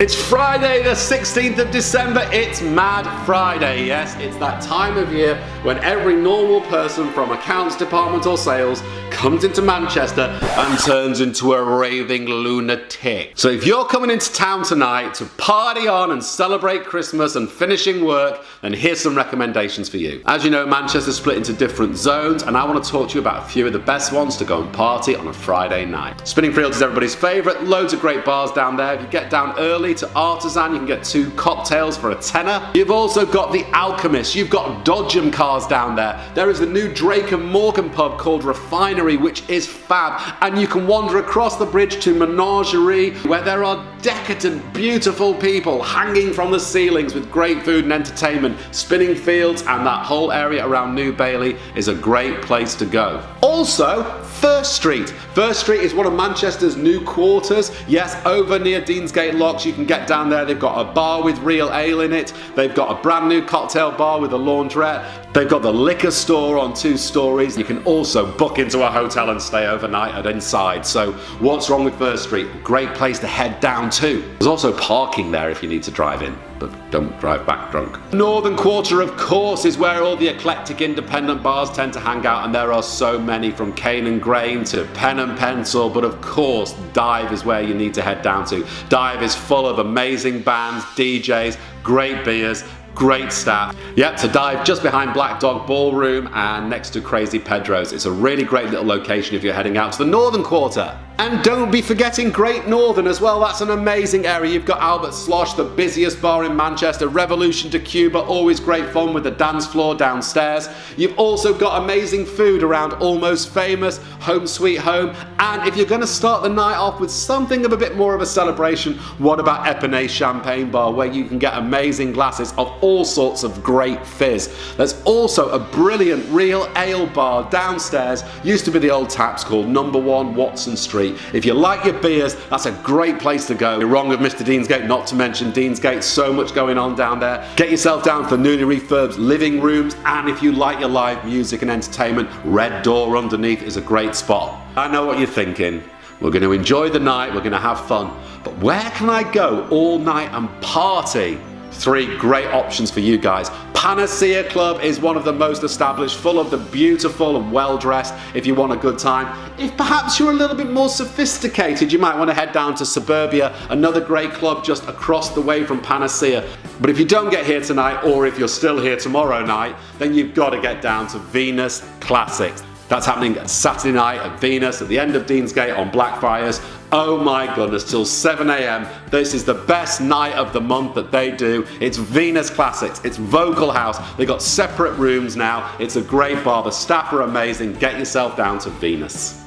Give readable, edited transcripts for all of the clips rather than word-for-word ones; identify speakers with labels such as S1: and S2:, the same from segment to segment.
S1: It's Friday the 16th of December, it's Mad Friday, yes, it's that time of year when every normal person from accounts department or sales comes into Manchester and turns into a raving lunatic. So if you're coming into town tonight to party on and celebrate Christmas and finishing work, then here's some recommendations for you. As you know, Manchester's split into different zones and I want to talk to you about a few of the best ones to go and party on a Friday night. Spinningfields is everybody's favourite, loads of great bars down there. If you get down early to Artisan, you can get 2 cocktails for a tenner. You've also got the Alchemist, you've got Dodgem cars down there. There is the new Drake and Morgan pub called Refinery, which is fab, and you can wander across the bridge to Menagerie, where there are decadent, beautiful people hanging from the ceilings with great food and entertainment. Spinningfields and that whole area around New Bailey is a great place to go. Also, First Street. First Street is one of Manchester's new quarters. Yes, over near Deansgate Locks, you can get down there. They've got a bar with real ale in it. They've got a brand new cocktail bar with a laundrette. They've got the liquor store on 2 stories. You can also book into a hotel and stay overnight at inside. So what's wrong with First Street? Great place to head down to. There's also parking there if you need to drive in, but don't drive back drunk. Northern Quarter, of course, is where all the eclectic independent bars tend to hang out, and there are so many, from Cane and Grain to Pen and Pencil, but of course Dive is where you need to head down to. Dive is full of amazing bands, DJs, great beers, great staff. Yep, to Dive just behind Black Dog Ballroom and next to Crazy Pedro's. It's a really great little location if you're heading out to the Northern Quarter. And don't be forgetting Great Northern as well, that's an amazing area. You've got Albert Slosh, the busiest bar in Manchester, Revolution to Cuba, always great fun with the dance floor downstairs. You've also got amazing food around Almost Famous, Home Sweet Home, and if you're going to start the night off with something of a bit more of a celebration, what about Epinay Champagne Bar, where you can get amazing glasses of all sorts of great fizz. There's also a brilliant real ale bar downstairs, used to be the old Taps, called Number 1 Watson Street. If you like your beers, that's a great place to go. You're wrong with Mr. Deansgate not to mention Deansgate, so much going on down there. Get yourself down to the newly refurbed living rooms, and if you like your live music and entertainment, Red Door underneath is a great spot. I know what you're thinking. We're going to enjoy the night, we're going to have fun, but where can I go all night and party? 3 great options for you guys. Panacea Club is one of the most established, full of the beautiful and well-dressed if you want a good time. If perhaps you're a little bit more sophisticated, you might want to head down to Suburbia, another great club just across the way from Panacea. But if you don't get here tonight, or if you're still here tomorrow night, then you've got to get down to Venus Classics. That's happening Saturday night at Venus at the end of Deansgate on Blackfriars. Oh my goodness, till 7 AM. This is the best night of the month that they do. It's Venus Classics, it's Vocal House. They've got separate rooms now. It's a great bar, the staff are amazing. Get yourself down to Venus.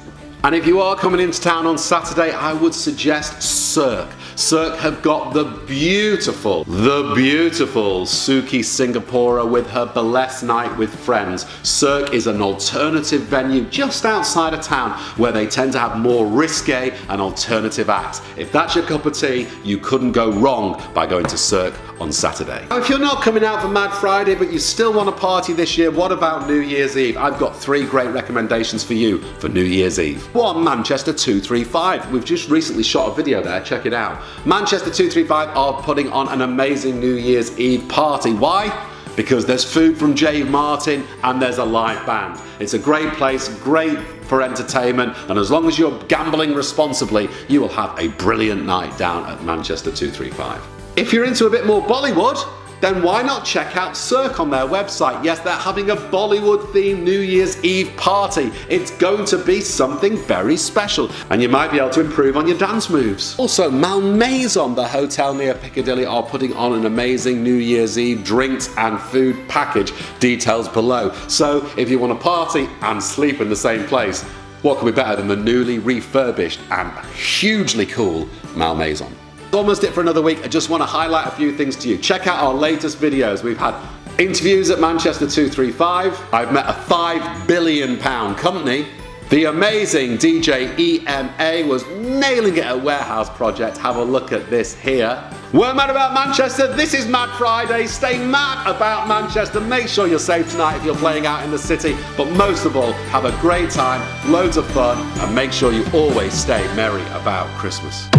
S1: And if you are coming into town on Saturday, I would suggest Cirque. Cirque have got the beautiful Suki Singapura with her burlesque night with friends. Cirque is an alternative venue just outside of town where they tend to have more risque and alternative acts. If that's your cup of tea, you couldn't go wrong by going to Cirque on Saturday. If you're not coming out for Mad Friday but you still want to party this year, what about New Year's Eve? I've got 3 great recommendations for you for New Year's Eve. 1, Manchester 235. We've just recently shot a video there, check it out. Manchester 235 are putting on an amazing New Year's Eve party. Why? Because there's food from Jave Martin and there's a live band. It's a great place, great for entertainment, and as long as you're gambling responsibly, you will have a brilliant night down at Manchester 235. If you're into a bit more Bollywood, then why not check out Cirque on their website? Yes, they're having a Bollywood-themed New Year's Eve party. It's going to be something very special, and you might be able to improve on your dance moves. Also, Malmaison, the hotel near Piccadilly, are putting on an amazing New Year's Eve drinks and food package. Details below. So, if you want to party and sleep in the same place, what could be better than the newly refurbished and hugely cool Malmaison? Almost it for another week. I just want to highlight a few things to you. Check out our latest videos. We've had interviews at Manchester 235. I've met a £5 billion company. The amazing DJ EMA was nailing it at Warehouse Project. Have a look at this here. We're mad about Manchester. This is Mad Friday. Stay mad about Manchester. Make sure you're safe tonight if you're playing out in the city. But most of all, have a great time, loads of fun, and make sure you always stay merry about Christmas.